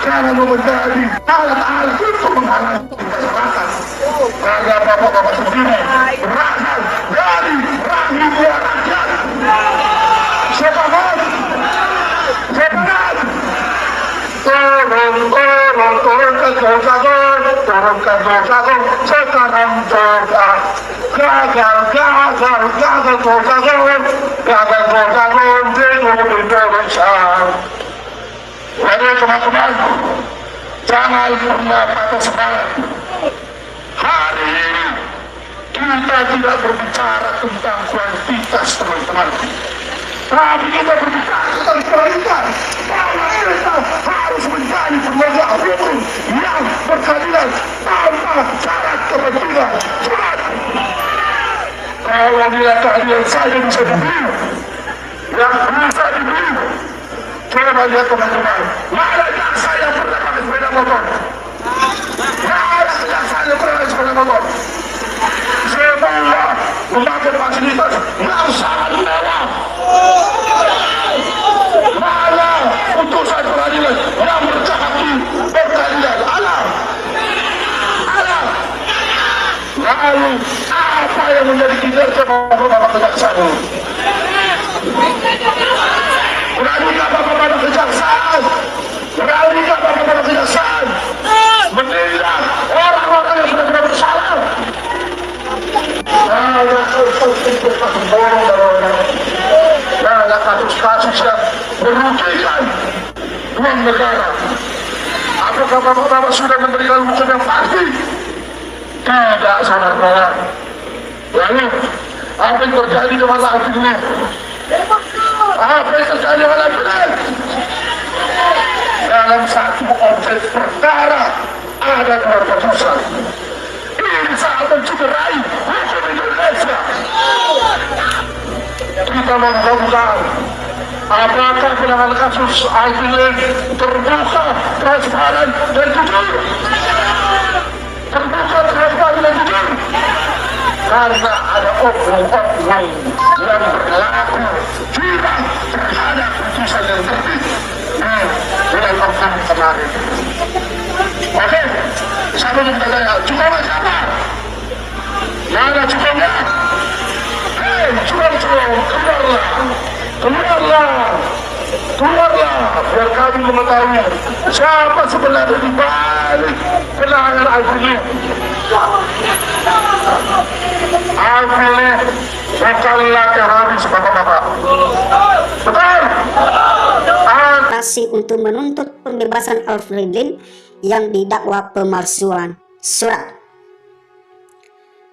jangan menjadi alat-alat untuk menghalangi kesempatan karena bapak-bapak sendiri berasal dari rahimnya rakyat. Semangat, semangat. Turunkan dosa-dosa, turunkan dosa-dosa, sekarang dosa. Gagal dosa-dosa, gagal dosa-dosa di Indonesia. Jadi teman-teman, jangan pernah patah semangat. Hari ini kita tidak berbicara tentang kuantitas, teman-teman, tapi kita berbicara tentang kualitas. Bahwa kita harus menjadi penegak hukum yang berkeadilan tanpa syarat kepentingan. Kalau dia keadilan saja bisa dibeli, yang bisa dibeli. Coba lihat teman-teman, mana jaksa yang pernah pakai sepeda motor? Mana jaksa yang pernah pakai sepeda motor? Semua memakai fasilitas yang sangat mewah. Mana putusan pengadilan yang berhati berkeadilan? Alam. Lalu apa yang menjadi kinerja bapak-bapak kejaksaan ini? Beranikah bapak-bapak kejaksaan? Beranikah bapak-bapak kejaksaan menindak orang-orang yang benar-benar bersalah? Banyak kasus-kasus yang merugikan uang negara. Apakah bapak-bapak sudah memberikan hukum yang pasti? Tidak, saudara. Lalu, apa yang terjadi dengan Alvin Lim? Apa yang terjadi dengan Alvin Lim? Dalam satu objek perkara ada dua putusan. Ini sangat mencederai hukum Indonesia. Kita mengumumkan apakah penanganan kasus Alvin Lim terbuka, transparan, dan jujur? Terbuka, transparan, dan jujur. Karena ada oknum-oknum yang berlaku tidak terhadap putusan yang terbit dengan oknum kemarin. Oke, saya ingin bertanya, cukupnya siapa? Mana cukupnya? Hei, cukup, keluarlah, biar kami mengetahui siapa sebenarnya di balik penanganan Alvin Lim. Alvin Lim bukanlah teroris, bapak-bapak. Betul? Untuk menuntut pembebasan Alvin Lim yang didakwa pemalsuan surat.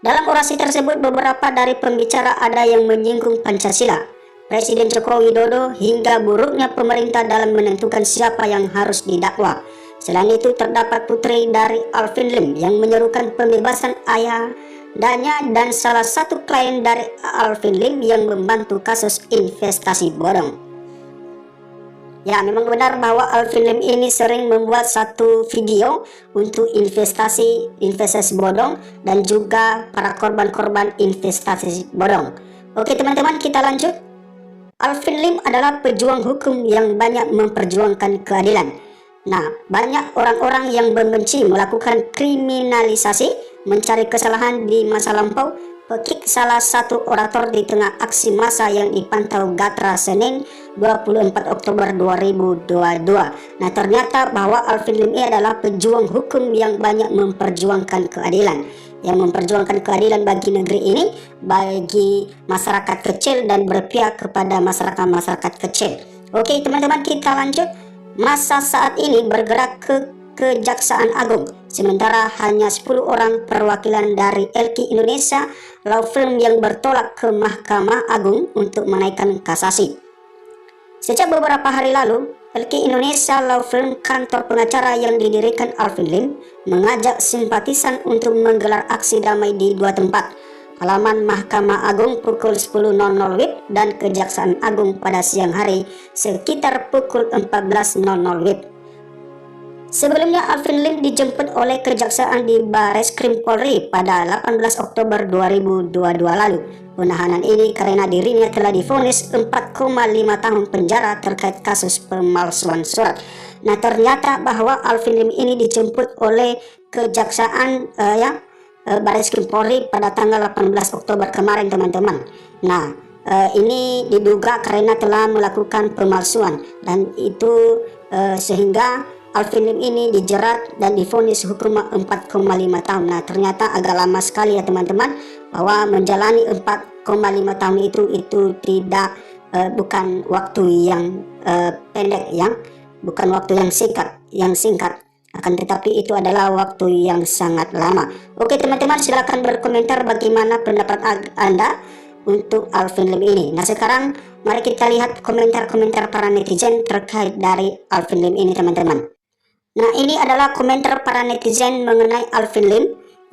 Dalam orasi tersebut, beberapa dari pembicara ada yang menyinggung Pancasila, Presiden Joko Widodo, hingga buruknya pemerintah dalam menentukan siapa yang harus didakwa. Selain itu, terdapat putri dari Alvin Lim yang menyerukan pembebasan ayahnya dan salah satu klien dari Alvin Lim yang membantu kasus investasi bodong. Ya, memang benar bahwa Alvin Lim ini sering membuat satu video untuk investasi bodong dan juga para korban-korban investasi bodong. Oke teman-teman, kita lanjut. Alvin Lim adalah pejuang hukum yang banyak memperjuangkan keadilan. Nah, banyak orang-orang yang membenci melakukan kriminalisasi, mencari kesalahan di masa lampau. Pekik salah satu orator di tengah aksi massa yang dipantau Gatra Senin 24 Oktober 2022. Nah, ternyata bahwa Alvin Lim ini adalah pejuang hukum yang banyak memperjuangkan keadilan, yang memperjuangkan keadilan bagi negeri ini, bagi masyarakat kecil dan berpihak kepada masyarakat kecil. Oke teman-teman, kita lanjut. Massa saat ini bergerak ke Kejaksaan Agung, sementara hanya 10 orang perwakilan dari LQ Indonesia Law Firm yang bertolak ke Mahkamah Agung untuk menaikkan kasasi. Sejak beberapa hari lalu, LQ Indonesia Law Firm, kantor pengacara yang didirikan Alvin Lim, mengajak simpatisan untuk menggelar aksi damai di dua tempat, halaman Mahkamah Agung pukul 10.00 WIB dan Kejaksaan Agung pada siang hari sekitar pukul 14.00 WIB. Sebelumnya, Alvin Lim dijemput oleh Kejaksaan di Bareskrim Polri pada 18 Oktober 2022 lalu. penahanan ini karena dirinya telah divonis 4,5 tahun penjara terkait kasus pemalsuan surat. Nah, ternyata bahwa Alvin Lim ini dijemput oleh Kejaksaan Baris Krim Polri pada tanggal 18 Oktober kemarin, teman-teman. Nah, ini diduga karena telah melakukan pemalsuan, dan itu sehingga Alvin Lim ini dijerat dan divonis hukuman 4,5 tahun. Nah, ternyata agak lama sekali ya teman-teman, bahwa menjalani 4,5 tahun itu tidak bukan waktu yang pendek, bukan waktu yang singkat, akan tetapi itu adalah waktu yang sangat lama. Oke teman-teman, silakan berkomentar bagaimana pendapat Anda untuk Alvin Lim ini. Nah, sekarang mari kita lihat komentar-komentar para netizen terkait dari Alvin Lim ini, teman-teman. Nah, ini adalah komentar para netizen mengenai Alvin Lim.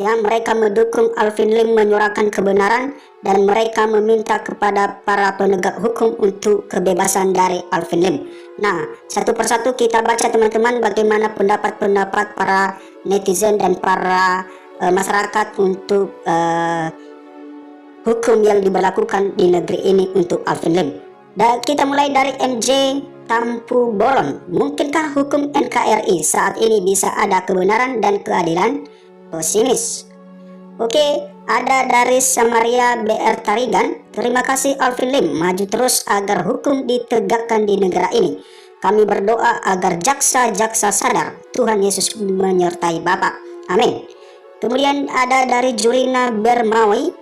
Ya, mereka mendukung Alvin Lim menyuarakan kebenaran dan mereka meminta kepada para penegak hukum untuk kebebasan dari Alvin Lim. Nah, satu persatu kita baca teman-teman bagaimana pendapat-pendapat para netizen dan para masyarakat untuk hukum yang diberlakukan di negeri ini untuk Alvin Lim. Dan kita mulai dari MJ Tampu Bolon. Mungkinkah hukum NKRI saat ini bisa ada kebenaran dan keadilan? Pesimis. Oke, ada dari Samaria BR Tarigan. Terima kasih Alvin Lim, maju terus agar hukum ditegakkan di negara ini. Kami berdoa agar jaksa-jaksa sadar. Tuhan Yesus menyertai Bapak. Amin. Kemudian ada dari Jurina Bermawi.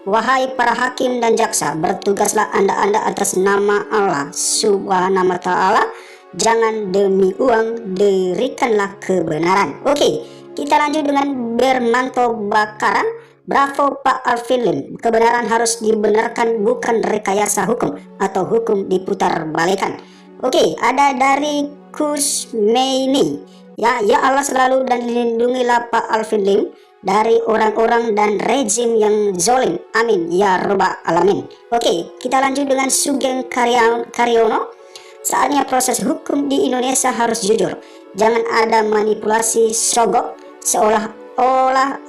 Wahai para hakim dan jaksa, bertugaslah anda atas nama Allah Subhanahu wa Ta'ala. Jangan demi uang, berikanlah kebenaran. Oke, kita lanjut dengan Bermanto Bakara. Bravo Pak Alvin Lim, kebenaran harus dibenarkan, bukan rekayasa hukum atau hukum diputar balikan. Oke, ada dari Kusmeini. Ya Allah selalu dan lindungilah Pak Alvin Lim dari orang-orang dan rezim yang zolim. Amin ya robbal alamin. Oke, kita lanjut dengan Sugeng Karyono. Saatnya proses hukum di Indonesia harus jujur. Jangan ada manipulasi sogok seolah-olah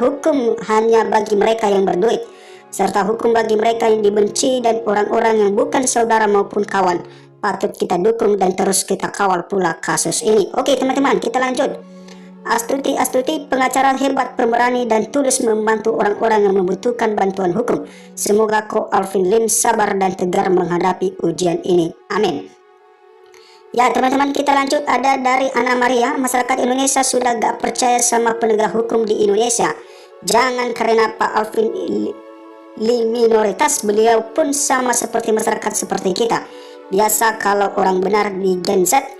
hukum hanya bagi mereka yang berduit, serta hukum bagi mereka yang dibenci dan orang-orang yang bukan saudara maupun kawan. Patut kita dukung dan terus kita kawal pula kasus ini. Oke teman-teman, kita lanjut. Astuti pengacara hebat, pemberani dan tulus membantu orang-orang yang membutuhkan bantuan hukum. Semoga Ko Alvin Lim sabar dan tegar menghadapi ujian ini. Amin. Ya teman-teman, kita lanjut. Ada dari Ana Maria. Masyarakat Indonesia sudah gak percaya sama penegak hukum di Indonesia. Jangan karena Pak Alvin Lim minoritas, beliau pun sama seperti masyarakat seperti kita. Biasa kalau orang benar di Gen Z